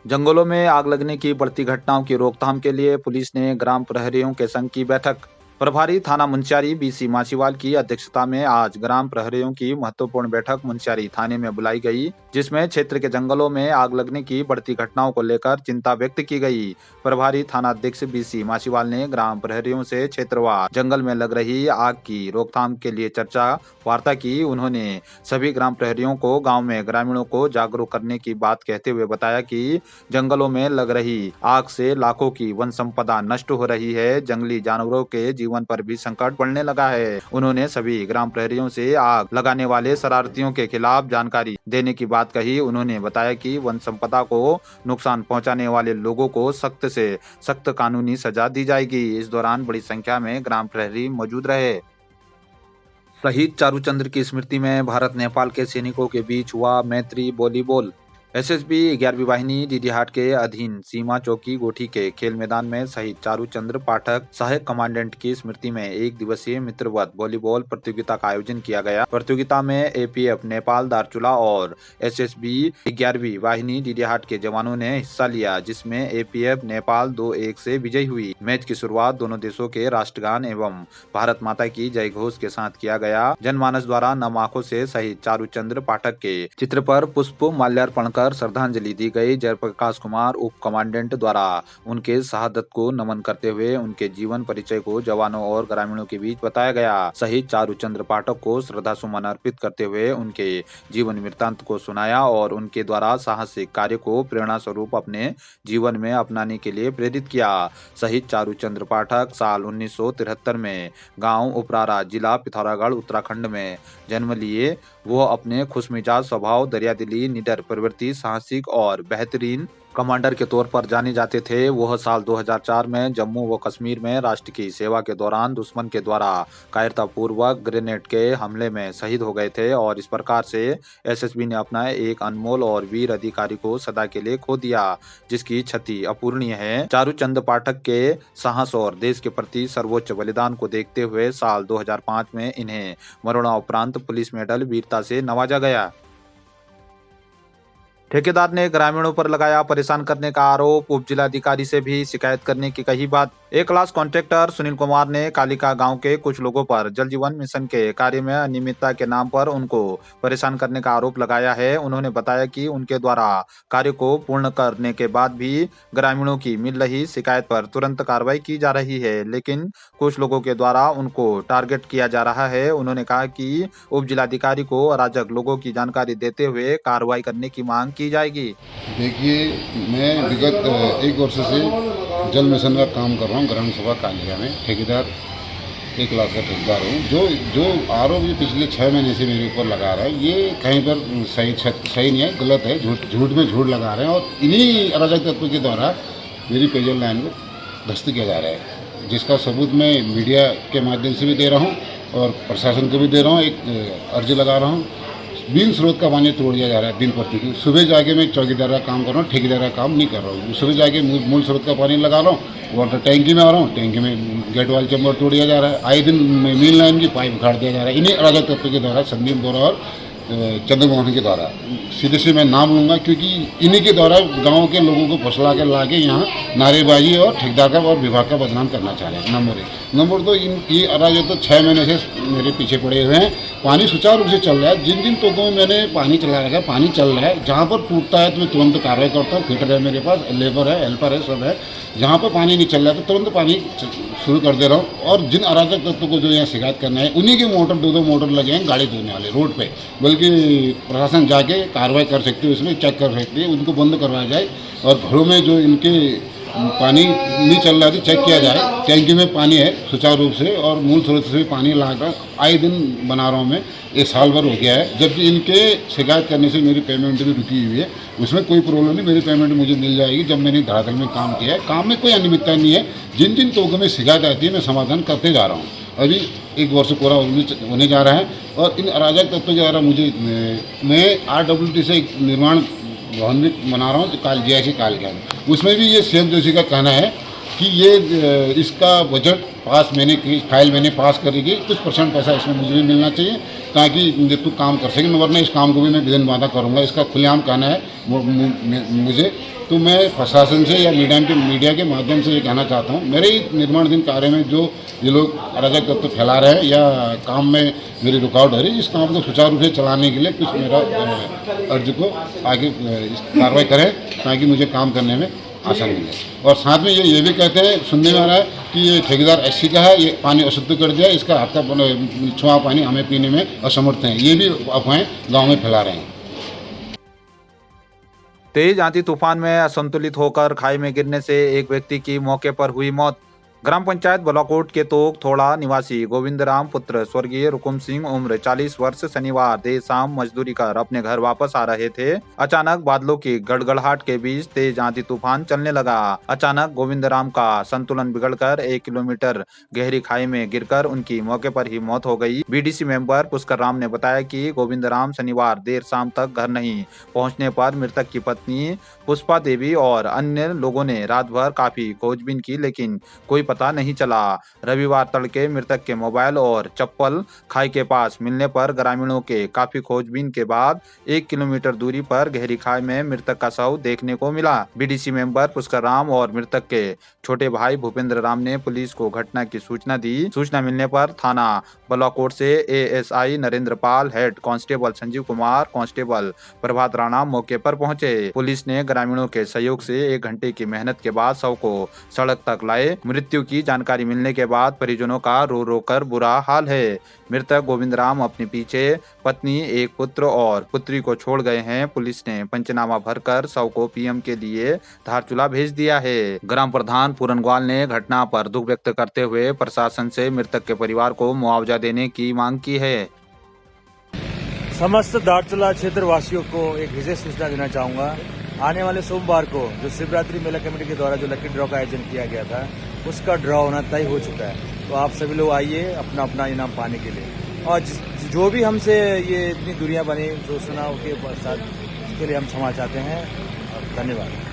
जंगलों में आग लगने की बढ़ती घटनाओं की रोकथाम के लिए पुलिस ने ग्राम प्रहरियों के संघ की बैठक। प्रभारी थाना मुंशियारी बीसी माछीवाल की अध्यक्षता में आज ग्राम प्रहरियों की महत्वपूर्ण बैठक मुंशियारी थाने में बुलाई गई, जिसमें क्षेत्र के जंगलों में आग लगने की बढ़ती घटनाओं को लेकर चिंता व्यक्त की गई। प्रभारी थाना अध्यक्ष बीसी माछीवाल ने ग्राम प्रहरियों से क्षेत्रवार जंगल में लग रही आग की रोकथाम के लिए चर्चा वार्ता की। उन्होंने सभी ग्राम प्रहरियों को गाँव में ग्रामीणों को जागरूक करने की बात कहते हुए बताया कि जंगलों में लग रही आग से लाखों की वन संपदा नष्ट हो रही है, जंगली जानवरों के जीवन पर भी संकट पड़ने लगा है। उन्होंने सभी ग्राम प्रहरियों से आग लगाने वाले शरारतियों के खिलाफ जानकारी देने की बात कही। उन्होंने बताया कि वन संपदा को नुकसान पहुंचाने वाले लोगों को सख्त से सख्त कानूनी सजा दी जाएगी। इस दौरान बड़ी संख्या में ग्राम प्रहरी मौजूद रहे। शहीद चारूचंद्र की स्मृति में भारत नेपाल के सैनिकों के बीच हुआ मैत्री वॉलीबॉल। एसएसबी 11वीं वाहिनी डीडीहाट के अधीन सीमा चौकी गोठी के खेल मैदान में शहीद चारूचंद्र पाठक सहायक कमांडेंट की स्मृति में एक दिवसीय मित्रवत वॉलीबॉल प्रतियोगिता का आयोजन किया गया। प्रतियोगिता में एपीएफ नेपाल दारचूला और एसएसबी 11वीं वाहिनी डीडीहाट के जवानों ने हिस्सा लिया, जिसमें एपीएफ नेपाल 2-1 से विजयी हुई। मैच की शुरुआत दोनों देशों के राष्ट्रगान एवं भारत माता की जय घोष के साथ किया गया। जनमानस द्वारा नम आंखों से शहीद चारूचंद्र पाठक के चित्र पर पुष्प माल्यार्पण श्रद्धांजलि दी गई। जयप्रकाश कुमार उप कमांडेंट द्वारा उनके शहादत को नमन करते हुए उनके जीवन परिचय को जवानों और ग्रामीणों के बीच बताया गया। शहीद चारूचंद्र पाठक को श्रद्धा सुमन अर्पित करते हुए उनके जीवन वृत्तांत को सुनाया और उनके द्वारा साहसिक कार्य को प्रेरणा स्वरूप अपने जीवन में अपनाने के लिए प्रेरित किया। शहीद चारूचंद्र पाठक साल 1973 में गांव उपरारा, जिला पिथौरागढ़, उत्तराखंड में जन्म लिए। वो अपने खुशमिजाज स्वभाव, दरियादिली, निडर प्रवृत्ति, साहसिक और बेहतरीन कमांडर के तौर पर जाने जाते थे। वह साल 2004 में जम्मू व कश्मीर में राष्ट्र की सेवा के दौरान दुश्मन के द्वारा कायरतापूर्वक ग्रेनेड के हमले में शहीद हो गए थे और इस प्रकार से एसएसबी ने अपना एक अनमोल और वीर अधिकारी को सदा के लिए खो दिया, जिसकी क्षति अपूरणीय है। चारूचंद्र पाठक के साहस और देश के प्रति सर्वोच्च बलिदान को देखते हुए साल 2005 में इन्हें मरणोपरांत पुलिस मेडल वीरता से नवाजा गया। ठेकेदार ने ग्रामीणों पर लगाया परेशान करने का आरोप, उप जिलाधिकारी से भी शिकायत करने की कही बात। ए क्लास कॉन्ट्रैक्टर सुनील कुमार ने कालिका गांव के कुछ लोगों पर जल जीवन मिशन के कार्य में अनियमितता के नाम पर उनको परेशान करने का आरोप लगाया है। उन्होंने बताया कि उनके द्वारा कार्य को पूर्ण करने के बाद भी ग्रामीणों की मिल रही शिकायत पर तुरंत कार्रवाई की जा रही है, लेकिन कुछ लोगों के द्वारा उनको टारगेट किया जा रहा है। उन्होंने कहा कि उप जिलाधिकारी को अराजक लोगों की जानकारी देते हुए कार्रवाई करने की मांग की जाएगी। देखिए, मैं विगत 1 वर्ष से जल मिशन का काम कर रहा हूँ ग्राम सभा कालिका में। ठेकेदार ए क्लास का ठेकेदार हूँ। जो आरोप ये पिछले 6 महीने से मेरे ऊपर लगा रहा है, ये कहीं पर सही नहीं है, गलत है। झूठ में झूठ लगा रहे हैं और इन्हीं अराजक तत्व के द्वारा मेरी पेयजल लाइन को ध्वस्त किया जा रहा है, जिसका सबूत मैं मीडिया के माध्यम से भी दे रहा हूँ और प्रशासन को भी दे रहा हूँ। एक अर्जी लगा रहा हूँ। बिन स्रोत का पानी तोड़ दिया जा रहा है दिन प्रतिदिन। सुबह जाके मैं चौकीदार का काम कर रहा हूँ, ठेकेदार का काम नहीं कर रहा हूँ। सुबह जाके मूल स्रोत का पानी लगा रहा हूँ, वाटर टैंकी में आ रहा हूँ, टैंकी में गेट वाल चैम्बर तोड़ दिया जा रहा है। आए दिन मेन लाइन की पाइप उखाड़ दिया जा रहा है, इन्हीं अराजक तत्व के द्वारा, संदीप बोरा और चंद्रमोहन के द्वारा। सीधे से मैं नाम लूँगा क्योंकि इन्हीं के द्वारा गांव के लोगों को फसला के ला के यहाँ नारेबाजी और ठेकेदार का और विभाग का बदनाम करना चाह रहे हैं। नंबर 1। नंबर 2, ये अराजक तो 6 महीने से मेरे पीछे पड़े हुए हैं। पानी सुचारू रूप से चल रहा है। जिन जिन तोकों में मैंने पानी चला रखा है, पानी चल रहा है। जहाँ पर टूटता है तो मैं तुरंत कार्रवाई करता हूँ। फिटर है मेरे पास, लेबर है, हेल्पर है, सब है। जहाँ पर पानी नहीं चल रहा है तो तुरंत पानी शुरू कर दे रहा हूँ। और जिन अराजक तत्वों को जो यहाँ शिकायत करना है, उन्हीं के मोटर 2-2 मोटर लगे हैं गाड़ी धोने वाले रोड पे। बल्कि प्रशासन जाके कार्रवाई कर सकती है, उसमें चेक कर सकती है, उनको बंद करवाया जाए। और घरों में जो इनके पानी नहीं चल रहा है चेक किया जाए। टैंकी में पानी है सुचारू रूप से और मूल स्रोत से भी पानी लाकर आए दिन बना रहा हूँ मैं। 1 साल भर हो गया है, जबकि इनके शिकायत करने से मेरी पेमेंट भी रुकी हुई है। उसमें कोई प्रॉब्लम नहीं, मेरी पेमेंट मुझे मिल जाएगी जब मैंने धरातल में काम किया है। काम में कोई अनियमितता नहीं है। जिन जिन तोकों में शिकायत आती है मैं समाधान करते जा रहा हूँ। अभी 1 वर्ष पूरा होने जा रहा है और इन अराजक तत्वों के द्वारा मैं RWT से एक निर्माण भवन भी बना रहा हूँ जीआईसी कालिका में। उसमें भी ये सीएम जोशी का कहना है कि ये इसका बजट फाइल मैंने पास करेगी, कुछ % पैसा इसमें मुझे भी मिलना चाहिए। ताकि तू काम कर सके, वरना इस काम को भी मैं विधिन बाधा करूँगा, इसका खुलेआम कहना है मुझे। तो मैं प्रशासन से या मीडिया के माध्यम से ये कहना चाहता हूँ, मेरे ही निर्माणाधीन कार्य में जो ये लोग अराजक तत्व फैला रहे हैं या काम में मेरी रुकावट है, इस काम को सुचारू रूप से चलाने के लिए कुछ मेरा अर्ज को आगे कार्रवाई करें ताकि मुझे काम करने में आसानी मिले। और साथ में ये भी कहते हैं, सुनने में आ रहा है कि ये ठेकेदार एससी का है, ये पानी अशुद्ध कर दिया, इसका हाथ का छुआ पानी हमें पीने में असमर्थ हैं, ये भी अफवाहें गाँव में फैला रहे हैं। तेज आंधी तूफान में असंतुलित होकर खाई में गिरने से एक व्यक्ति की मौके पर हुई मौत। ग्राम पंचायत बलाकोट के तोक थोड़ा निवासी गोविंद राम पुत्र स्वर्गीय रुकुम सिंह उम्र 40 वर्ष शनिवार देर शाम मजदूरी कर अपने घर वापस आ रहे थे। अचानक बादलों की गड़गड़ाहट के बीच तेज आंधी तूफान चलने लगा। अचानक गोविंद राम का संतुलन बिगड़कर 1 किलोमीटर गहरी खाई में गिरकर उनकी मौके पर ही मौत हो गई। बीडीसी मेंबर पुष्कर राम ने बताया कि गोविंद राम शनिवार देर शाम तक घर नहीं पहुंचने पर मृतक की पत्नी पुष्पा देवी और अन्य लोगों ने रात भर काफी खोजबीन की, लेकिन कोई पता नहीं चला। रविवार तड़के मृतक के मोबाइल और चप्पल खाई के पास मिलने पर ग्रामीणों के काफी खोजबीन के बाद 1 किलोमीटर दूरी पर गहरी खाई में मृतक का शव देखने को मिला। बीडीसी मेंबर पुष्कर राम और मृतक के छोटे भाई भूपेंद्र राम ने पुलिस को घटना की सूचना दी। सूचना मिलने पर थाना बलाकोट से ASI Narendra Pal, head constable Sanjeev Kumar, constable Prabhat Rana मौके पर पहुंचे। पुलिस ने ग्रामीणों के सहयोग से 1 घंटे की मेहनत के बाद शव को सड़क तक लाए। मृत्यु की जानकारी मिलने के बाद परिजनों का रो रो कर बुरा हाल है। मृतक गोविंद राम अपने पीछे पत्नी, एक पुत्र और पुत्री को छोड़ गए हैं। पुलिस ने पंचनामा भरकर शव को पीएम के लिए धारचूला भेज दिया है। ग्राम प्रधान पूरन ग्वाल ने घटना पर दुख व्यक्त करते हुए प्रशासन से मृतक के परिवार को मुआवजा देने की मांग की है। समस्त धारचूला क्षेत्र वासियों को एक विशेष सूचना देना चाहूंगा। आने वाले सोमवार को जो शिवरात्रि मेला कमेटी के द्वारा जो लकी ड्रॉ का आयोजन किया गया था, उसका ड्रॉ होना तय हो चुका है। तो आप सभी लोग आइए अपना अपना इनाम पाने के लिए। और जो भी हमसे ये इतनी दूरियां बनी जो सुना के साथ, उसके लिए हम क्षमा चाहते हैं। धन्यवाद।